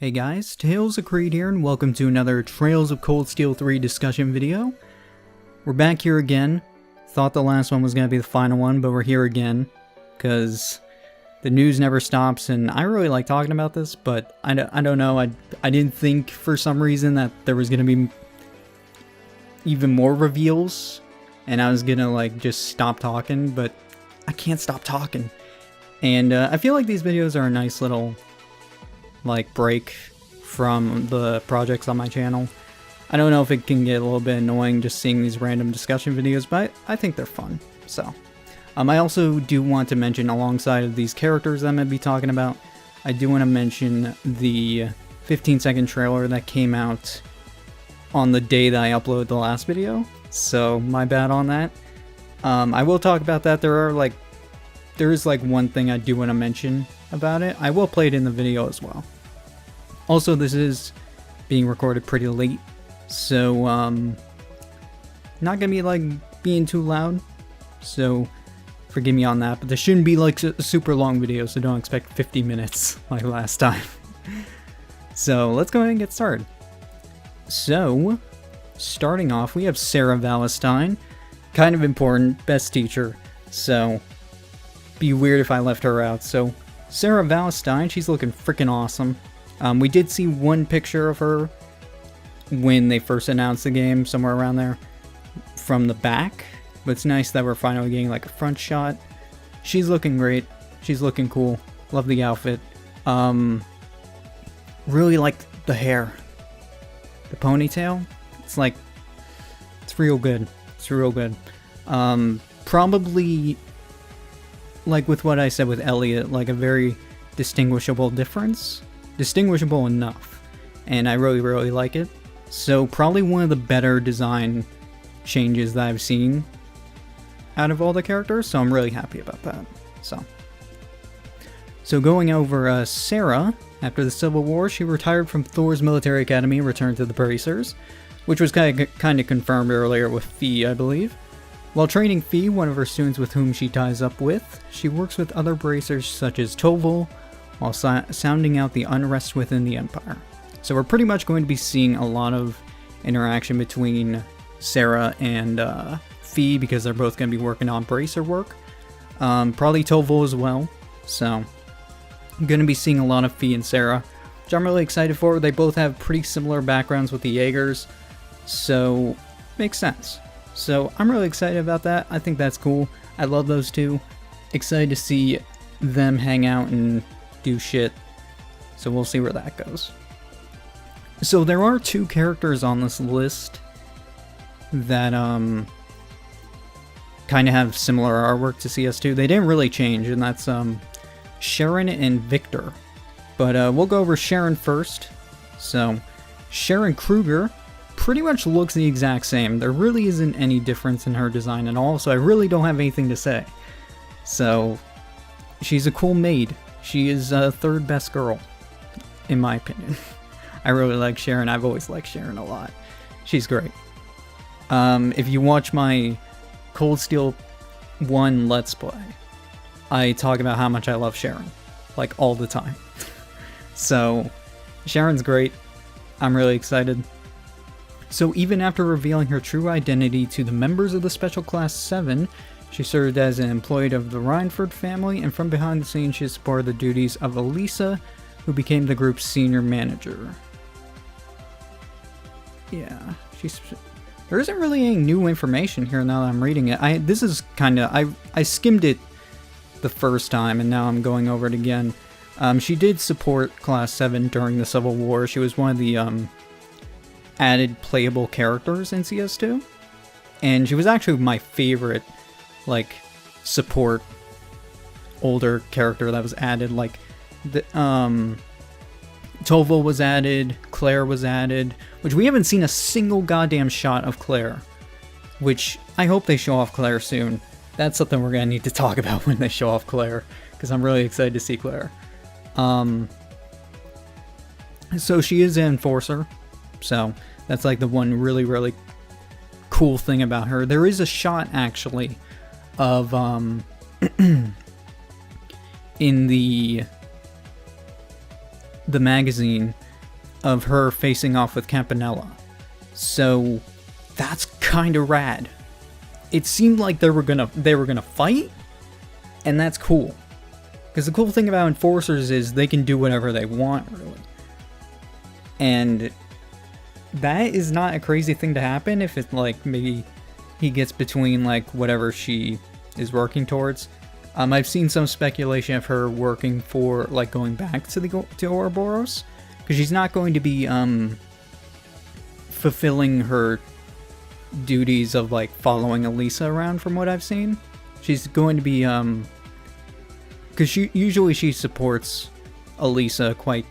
Hey guys, Tales of Creed here, and welcome to another Trails of Cold Steel 3 discussion video. We're back here again. Thought the last one was going to be the final one, but we're here again, because the news never stops, and I really like talking about this, but I don't know, I didn't think for some reason that there was going to be even more reveals, and I was going to like just stop talking, but I can't stop talking. And I feel like these videos are a nice little like break from the projects on my channel. I don't know if it can get a little bit annoying just seeing these random discussion videos, but I think they're fun. So, I also do want to mention, alongside of these characters that I'm going to be talking about, I do want to mention the 15-second trailer that came out on the day that I uploaded the last video. So, my bad on that. I will talk about that. There is one thing I do want to mention about it. I will play it in the video as well. Also, this is being recorded pretty late, so not gonna be being too loud, so forgive me on that, but this shouldn't be a super long video, so don't expect 50 minutes like last time. So let's go ahead and get started. So starting off, we have Sarah Valestin, kind of important, best teacher, so be weird if I left her out. So Sarah Valestin, she's looking freaking awesome. We did see one picture of her when they first announced the game, somewhere around there, from the back. But it's nice that we're finally getting a front shot. She's looking great. She's looking cool. Love the outfit. Really like the hair. The ponytail. It's real good. It's real good. Probably, with what I said with Elliot, a very distinguishable difference. Distinguishable enough. And I really, really like it. So probably one of the better design changes that I've seen out of all the characters. So I'm really happy about that. So going over Sarah, after the Civil War, she retired from Thor's military academy and returned to the Bracers, which was kind of confirmed earlier with Fee, I believe. While training Fee, one of her students with whom she ties up with, she works with other bracers such as Tovol, while sounding out the unrest within the Empire. So we're pretty much going to be seeing a lot of interaction between Sarah and Fee, because they're both going to be working on bracer work. Probably Tovol as well. So I'm going to be seeing a lot of Fee and Sarah, which I'm really excited for. They both have pretty similar backgrounds with the Jaegers, so makes sense. So I'm really excited about that. I think that's cool. I love those two. Excited to see them hang out and do shit. So we'll see where that goes. So there are two characters on this list that kind of have similar artwork to CS2. They didn't really change, and that's Sharon and Victor. But we'll go over Sharon first. So Sharon Krueger pretty much looks the exact same. There really isn't any difference in her design at all, so I really don't have anything to say. So she's a cool maid. She is third best girl, in my opinion. I really like Sharon. I've always liked Sharon a lot. She's great. If you watch my Cold Steel 1 Let's Play, I talk about how much I love Sharon, all the time. So Sharon's great. I'm really excited. So even after revealing her true identity to the members of the Special Class VII, she served as an employee of the Reinford family, and from behind the scenes she supported the duties of Elisa, who became the group's senior manager. Yeah, there isn't really any new information here now that I'm reading it. I skimmed it the first time, and now I'm going over it again. She did support Class 7 during the Civil War. She was one of the added playable characters in CS2, and she was actually my favorite support older character that was added. Tovol was added, Claire was added, which we haven't seen a single goddamn shot of Claire, which I hope they show off Claire soon. That's something we're gonna need to talk about when they show off Claire, because I'm really excited to see Claire. So she is an enforcer, so that's the one really, really cool thing about her. There is a shot actually of in the magazine of her facing off with Campanella. So that's kind of rad. It seemed like they were gonna fight, and that's cool. Because the cool thing about Enforcers is they can do whatever they want, really. And that is not a crazy thing to happen if it's like maybe he gets between like whatever she is working towards. I've seen some speculation of her working for like going back to Ouroboros, because she's not going to be fulfilling her duties of like following Elisa around from what I've seen. She's going to be because she supports Elisa quite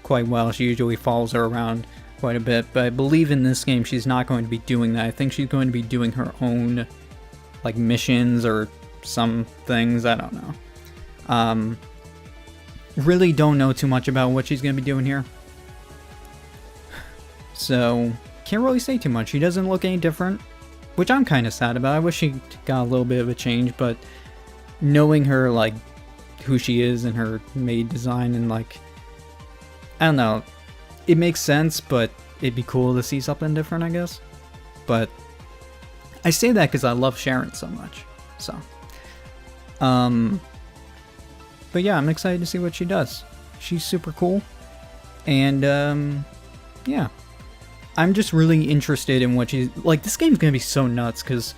well. She usually follows her around quite a bit, but I believe in this game she's not going to be doing that. I think she's going to be doing her own like missions or some things. I don't know. Really don't know too much about what she's going to be doing here, so can't really say too much. She doesn't look any different, which I'm kind of sad about. I wish she got a little bit of a change, but knowing her, like, who she is and her maid design and, like, I don't know, it makes sense, but it'd be cool to see something different, I guess. But I say that because I love Sharon so much, so. But yeah, I'm excited to see what she does. She's super cool, and, yeah. I'm just really interested in what she's... Like, this game's gonna be so nuts, because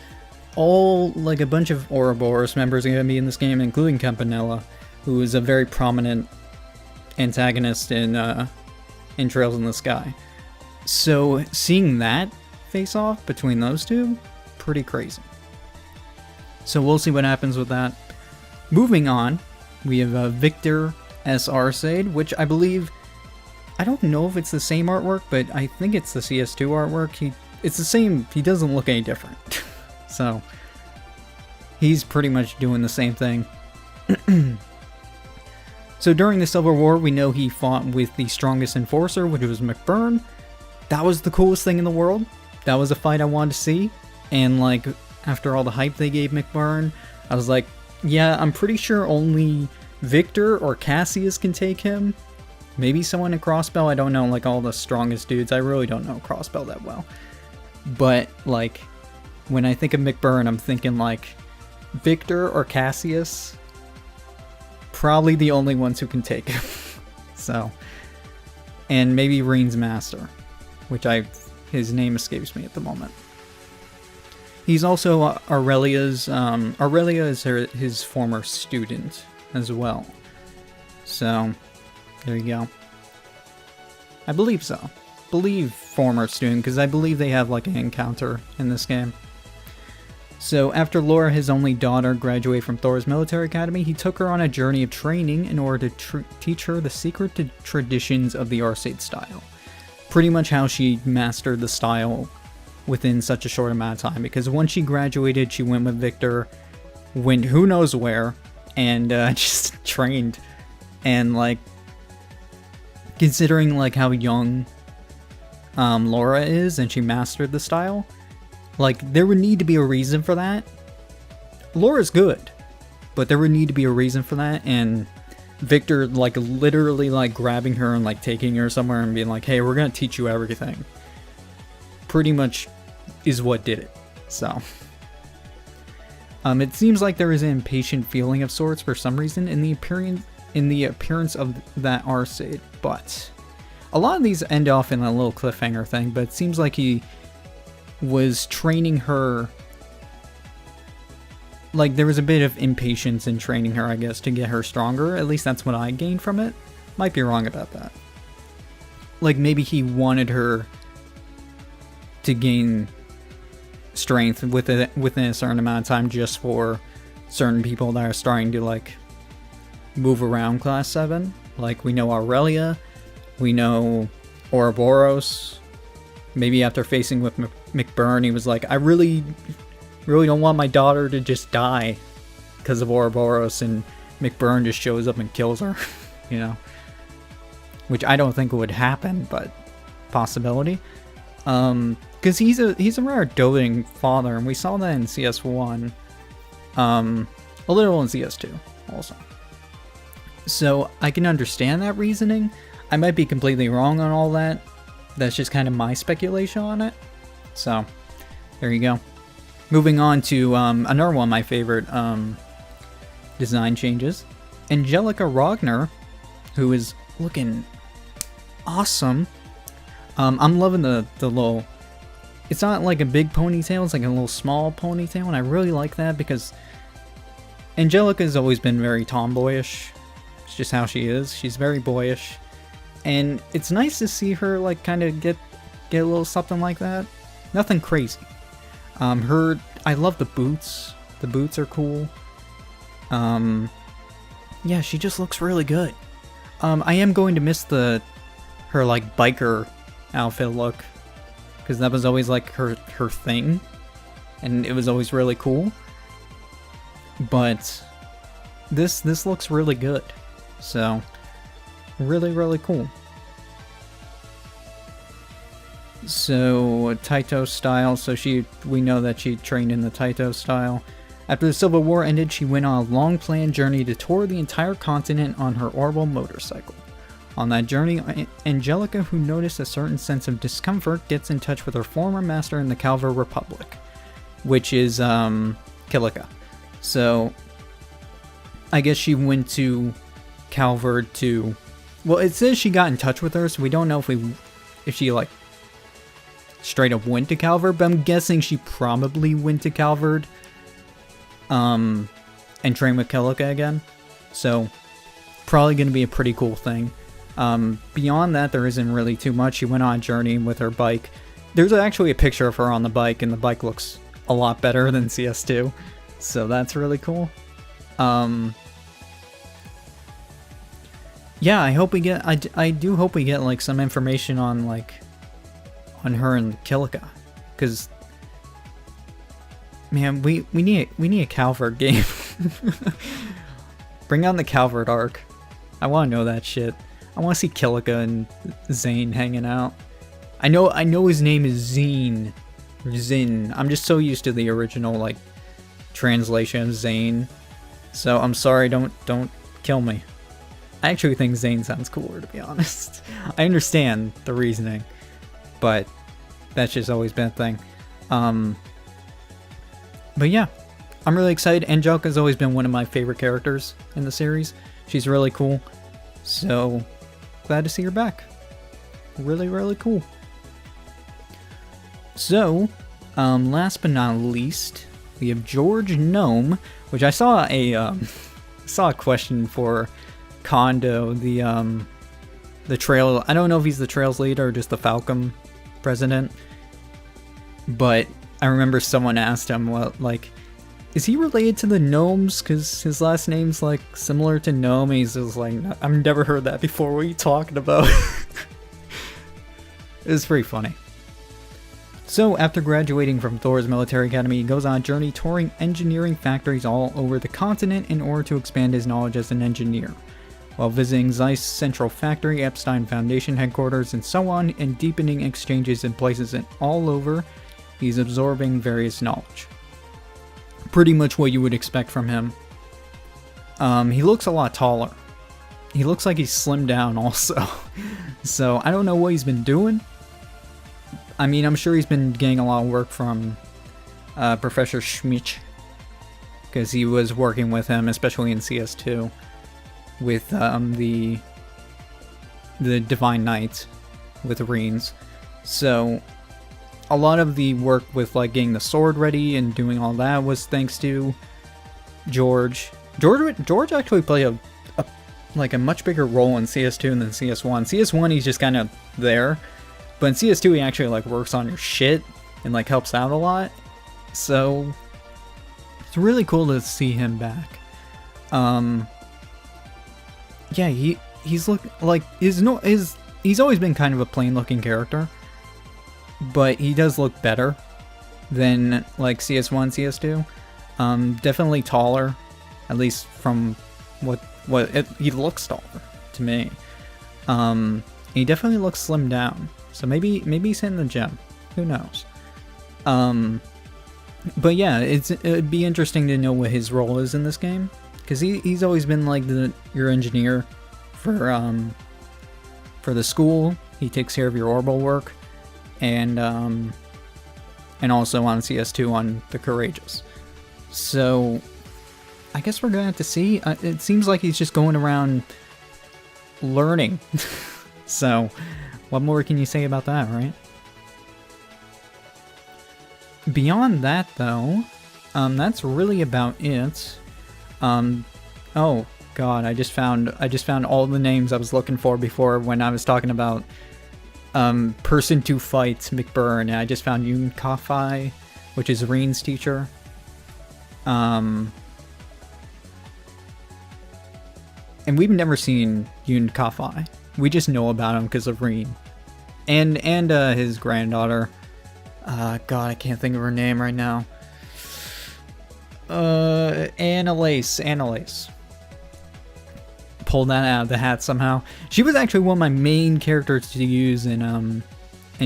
like, a bunch of Ouroboros members are gonna be in this game, including Campanella, who is a very prominent antagonist in Trails in the Sky. So, seeing that face-off between those two, pretty crazy. So, we'll see what happens with that. Moving on, we have Victor S. Arseid, which I believe... I don't know if it's the same artwork, but I think it's the CS2 artwork. It's the same. He doesn't look any different. So, he's pretty much doing the same thing. So, during the Civil War, we know he fought with the strongest enforcer, which was McBurn. That was the coolest thing in the world. That was a fight I wanted to see. And, like, after all the hype they gave McBurn, I was like, yeah, I'm pretty sure only Victor or Cassius can take him. Maybe someone in Crossbell, I don't know, like all the strongest dudes. I really don't know Crossbell that well. But, like, when I think of McBurn, I'm thinking, like, Victor or Cassius. Probably the only ones who can take him. So, and maybe Rain's Master, which his name escapes me at the moment. He's also Aurelia's, Aurelia is his former student as well. So... there you go. I believe so. Believe former student, because I believe they have like an encounter in this game. So after Laura, his only daughter, graduated from Thor's military academy, he took her on a journey of training in order to teach her the secret traditions of the Arseid style. Pretty much how she mastered the style within such a short amount of time, because once she graduated, she went with Victor, went who knows where, and just trained. And like, considering like how young Laura is and she mastered the style, like there would need to be a reason for that. Laura's good, but there would need to be a reason for that, and Victor like literally like grabbing her and like taking her somewhere and being like, hey, we're gonna teach you everything, pretty much is what did it. So it seems like there is an impatient feeling of sorts for some reason in the appearance of that Arseid, but a lot of these end off in a little cliffhanger thing, but it seems like he was training her, like there was a bit of impatience in training her, I guess, to get her stronger. At least that's what I gained from it. Might be wrong about that. Like maybe he wanted her to gain strength within a certain amount of time just for certain people that are starting to like move around Class 7. Like we know Aurelia, we know Ouroboros. Maybe after facing with McBurn, he was like, I really don't want my daughter to just die because of Ouroboros, and McBurn just shows up and kills her, you know? Which I don't think would happen, but possibility. Because he's a rare doting father, and we saw that in CS1. A little in CS2 also. So I can understand that reasoning. I might be completely wrong on all that. That's just kind of my speculation on it. So, there you go. Moving on to another one of my favorite design changes. Angelica Rogner, who is looking awesome. I'm loving the little... It's not like a big ponytail, it's like a little small ponytail, and I really like that because Angelica has always been very tomboyish. It's just how she is. She's very boyish. And it's nice to see her like kind of get a little something like that. Nothing crazy. I love the boots. The boots are cool. Yeah, she just looks really good. I am going to miss her like biker outfit look, because that was always like her thing, and it was always really cool. But this looks really good, so really cool. So Taito style. So we know that she trained in the Taito style. After the Civil War ended, she went on a long planned journey to tour the entire continent on her orbital motorcycle. On that journey, Angelica, who noticed a certain sense of discomfort, gets in touch with her former master in the Calvar Republic, which is Kilika. So I guess she went to Calvar to... Well, it says she got in touch with her, so we don't know if she like straight up went to Calvar, but I'm guessing she probably went to Calvar and trained with Kilika again. So probably going to be a pretty cool thing. Beyond that, there isn't really too much. She went on a journey with her bike. There's actually a picture of her on the bike, and the bike looks a lot better than CS2, so that's really cool. Yeah, I hope we get. I do hope we get like some information on her and Kilika, because man, we need a Calvert game. Bring on the Calvert arc. I want to know that shit. I want to see Kilika and Zane hanging out. I know his name is Zine. Zin. I'm just so used to the original like translation of Zane. So I'm sorry, don't kill me. I actually think Zane sounds cooler, to be honest. I understand the reasoning, but that's just always been a thing. But yeah, I'm really excited. Angelica's always been one of my favorite characters in the series. She's really cool. So glad to see her back. Really cool. So, last but not least, we have George Nome, which I saw a question for Kondo, the trail. I don't know if he's the trails leader or just the Falcom president, but I remember someone asked him, well, like, is he related to the Gnomes? Because his last name's like similar to Nome. He's just like, I've never heard that before. What are you talking about? It was pretty funny. So, after graduating from Thor's military academy, he goes on a journey touring engineering factories all over the continent in order to expand his knowledge as an engineer. While visiting Zeiss's Central Factory, Epstein Foundation headquarters, and so on, and deepening exchanges in places all over, he's absorbing various knowledge. Pretty much what you would expect from him. He looks a lot taller. He looks like he's slimmed down also. So, I don't know what he's been doing. I mean, I'm sure he's been getting a lot of work from Professor Schmitz, because he was working with him, especially in CS2, with the Divine Knights, with Reens. So, a lot of the work with like getting the sword ready and doing all that was thanks to George. George actually played a much bigger role in CS2 than CS1. CS1 he's just kind of there. But in CS2, he actually like works on your shit and like helps out a lot. So it's really cool to see him back. Yeah, he's he's always been kind of a plain looking character, but he does look better than like CS1, CS2. Definitely taller, at least from he looks taller to me. He definitely looks slimmed down. So maybe he's hitting the gym. Who knows? But yeah, it'd be interesting to know what his role is in this game, because he's always been like your engineer for for the school. He takes care of your orbital work, and also on CS2 on the Courageous. So I guess we're gonna have to see. It seems like he's just going around learning. So what more can you say about that, right? Beyond that, though, that's really about it. Oh god, I just found all the names I was looking for before when I was talking about person to fight McBurn, and I just found Yoon Ka-fai, which is Reen's teacher. And we've never seen Yoon Ka-fai. We just know about him because of Reen. And his granddaughter. God, I can't think of her name right now. Annalise. Pulled that out of the hat somehow. She was actually one of my main characters to use in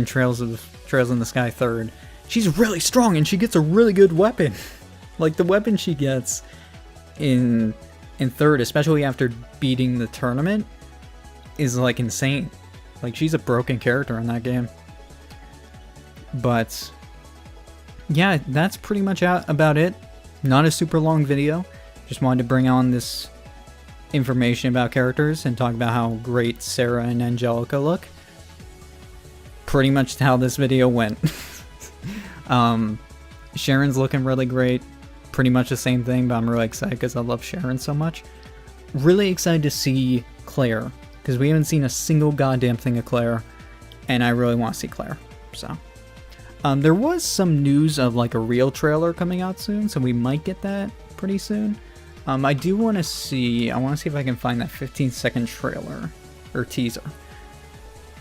Trails in the Sky 3rd. She's really strong and she gets a really good weapon. Like the weapon she gets in 3rd, especially after beating the tournament, is like insane. Like she's a broken character in that game. But yeah, that's pretty much about it. Not a super long video. Just wanted to bring on this information about characters and talk about how great Sarah and Angelica look. Pretty much how this video went. Sharon's looking really great. Pretty much the same thing, but I'm really excited because I love Sharon so much. Really excited to see Claire, because we haven't seen a single goddamn thing of Claire, and I really want to see Claire. So there was some news of like a real trailer coming out soon, so we might get that pretty soon. I do want to see, if I can find that 15-second trailer, or teaser.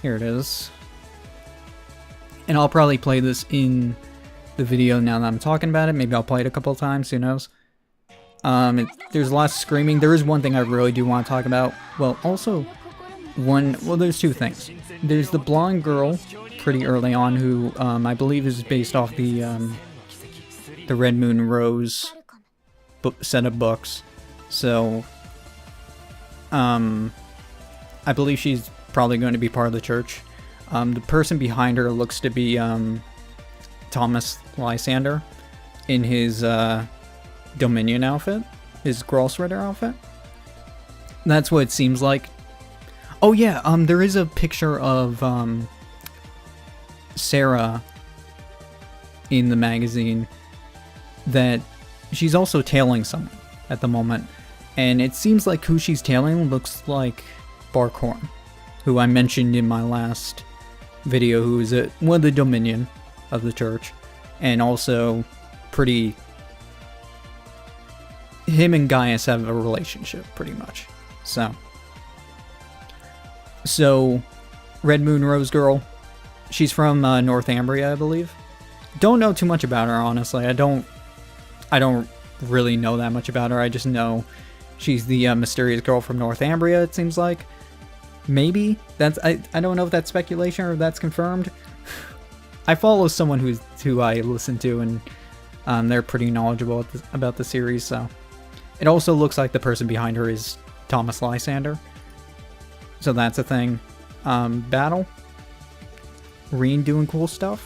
Here it is. And I'll probably play this in the video now that I'm talking about it. Maybe I'll play it a couple of times, who knows. There's lots of screaming. There is one thing I really do want to talk about. Well, also, there's two things. There's the blonde girl, pretty early on, who I believe is based off the Red Moon Rose set of books. So I believe she's probably going to be part of the church. The person behind her looks to be Thomas Lysander in his Dominion outfit, his Grolsritter outfit. That's what it seems like. Oh yeah, there is a picture of Sarah in the magazine that she's also tailing someone at the moment, and it seems like who she's tailing looks like Barkhorn, who I mentioned in my last video, who is one of the Dominion of the church, and also pretty... him and Gaius have a relationship, pretty much. So Red Moon Rose Girl, she's from Northumbria, I believe. Don't know too much about her, honestly. I don't really know that much about her. I just know she's the mysterious girl from Northumbria, it seems like. Maybe that's I don't know if that's speculation or if that's confirmed. I follow someone who I listen to, and they're pretty knowledgeable about the series. So it also looks like the person behind her is Thomas Lysander. So that's a thing. Battle. Reen doing cool stuff.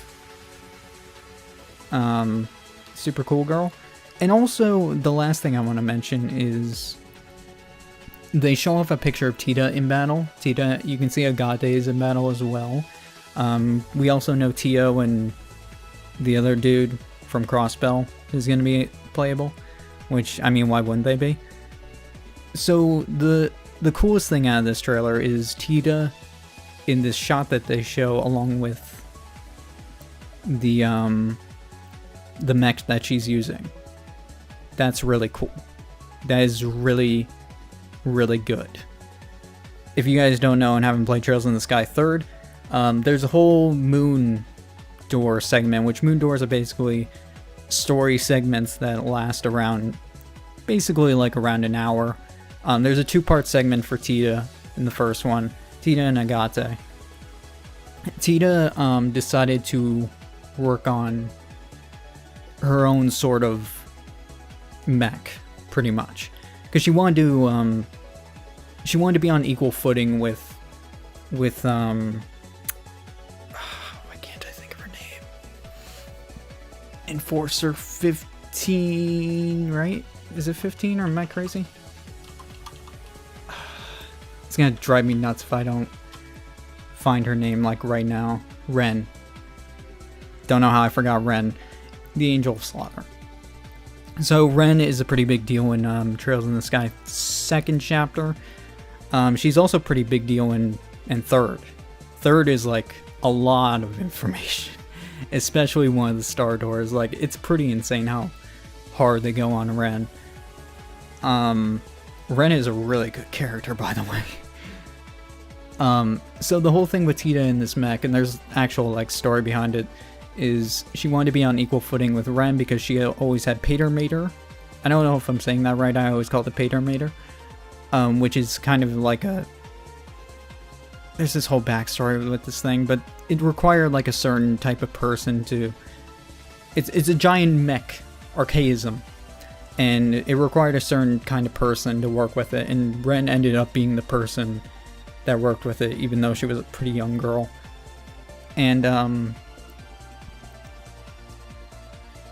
Super cool girl. And also, the last thing I want to mention is they show off a picture of Tita in battle. Tita, you can see Agate is in battle as well. We also know Tio and the other dude from Crossbell is going to be playable. Which, I mean, why wouldn't they be? So, the coolest thing out of this trailer is Tita in this shot that they show along with the mech that she's using. That's really cool. That is really, really good. If you guys don't know and haven't played Trails in the Sky 3rd, there's a whole Moon Door segment, which Moon Doors are basically story segments that last around, basically like around an hour. There's a 2-part segment for Tita in the first one, Tita and Agate. Tita decided to work on her own sort of mech, pretty much, because she wanted to be on equal footing with with why can't I think of her name? Enforcer 15, right? Is it 15 or am I crazy? It's gonna drive me nuts if I don't find her name like right now. Ren. Don't know how I forgot Ren. The Angel of Slaughter. So Ren is a pretty big deal in Trails in the Sky 2nd chapter. She's also a pretty big deal in 3rd. 3rd is like a lot of information. Especially one of the star doors. Like, it's pretty insane how hard they go on Ren. Ren is a really good character, by the way. So the whole thing with Tita in this mech, and there's actual like story behind it, is she wanted to be on equal footing with Ren because she always had Patermater. I don't know if I'm saying that right. I always call it Patermater, which is kind of like a... There's this whole backstory with this thing, but it required like a certain type of person to... It's a giant mech archaism, and it required a certain kind of person to work with it, and Ren ended up being the person that worked with it, even though she was a pretty young girl. And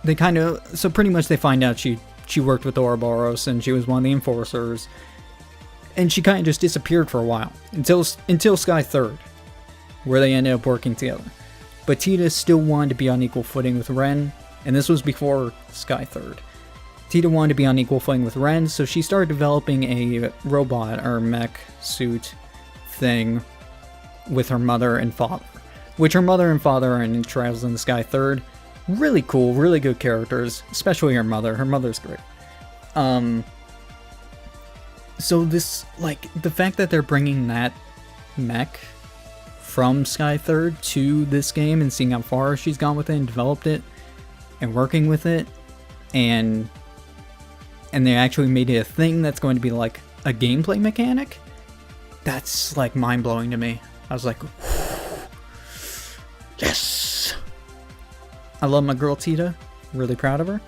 they kind of... So pretty much they find out she worked with Ouroboros, and she was one of the enforcers. And she kind of just disappeared for a while, until Sky 3rd, where they ended up working together. But Tita still wanted to be on equal footing with Ren, and this was before Sky 3rd. Tita wanted to be on equal footing with Ren, so she started developing a robot, or mech suit thing, with her mother and father. Which her mother and father are in Trails in the Sky 3rd. Really cool, really good characters, especially her mother. Her mother's great. So this, like, the fact that they're bringing that mech from Sky 3rd to this game and seeing how far she's gone with it and developed it and working with it, and they actually made it a thing that's going to be like a gameplay mechanic, that's like mind-blowing to me. I was like, yes! I love my girl Tita, really proud of her,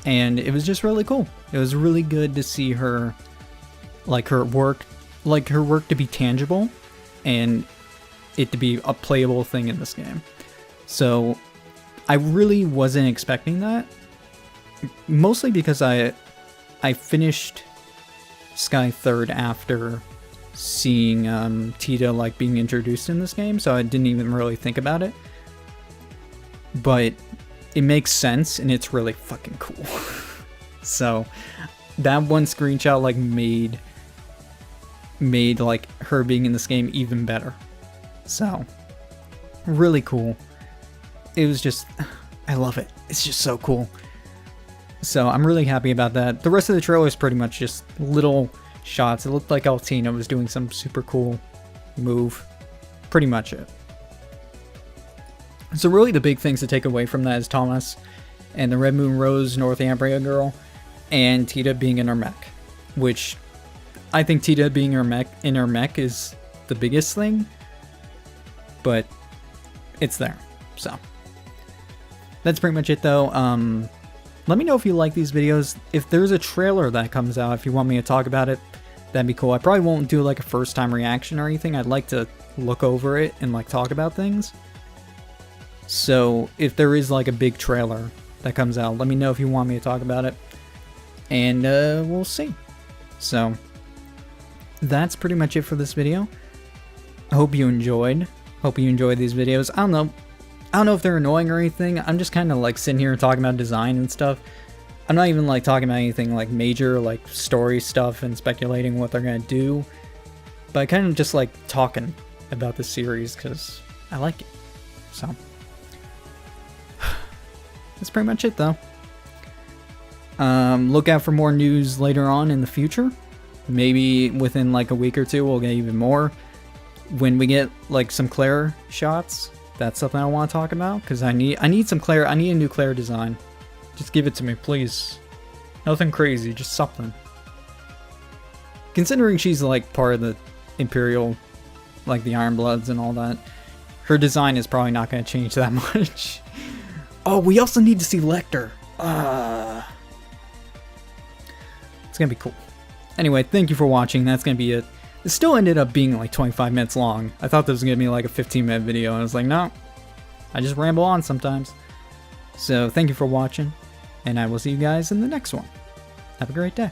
and it was just really cool. It was really good to see her, like her work to be tangible, and it to be a playable thing in this game. So I really wasn't expecting that, mostly because I finished Sky 3rd after seeing Tita like being introduced in this game, so I didn't even really think about it. But it makes sense, and it's really fucking cool. So that one screenshot like made like her being in this game even better. So really cool. It was just, I love it. It's just so cool. So I'm really happy about that. The rest of the trailer is pretty much just little shots. It looked like Altina was doing some super cool move. Pretty much it. So really the big things to take away from that is Thomas and the Red Moon Rose Northumbria girl, and Tita being in her mech. Which I think Tita being in her mech is the biggest thing, but it's there. So that's pretty much it though. Let me know if you like these videos. If there's a trailer that comes out, if you want me to talk about it, that'd be cool. I probably won't do like a first time reaction or anything. I'd like to look over it and like talk about things. So if there is like a big trailer that comes out, let me know if you want me to talk about it, and we'll see. So that's pretty much it for this video. I hope you enjoyed. Hope you enjoyed these videos. I don't know if they're annoying or anything. I'm just kind of like sitting here and talking about design and stuff. I'm not even like talking about anything like major like story stuff and speculating what they're gonna do, but I kind of just like talking about the series because I like it. So that's pretty much it though. Look out for more news later on in the future. Maybe within like a week or two we'll get even more. When we get like some Claire shots, that's something I want to talk about, because I need some Claire. I need a new Claire design. Just give it to me, please. Nothing crazy, just something. Considering she's like part of the Imperial, like the Iron Bloods and all that, her design is probably not going to change that much. Oh, we also need to see Lecter. It's going to be cool. Anyway, thank you for watching. That's going to be it. It still ended up being like 25 minutes long. I thought this was going to be like a 15-minute video, and I was like, no, I just ramble on sometimes. So thank you for watching, and I will see you guys in the next one. Have a great day.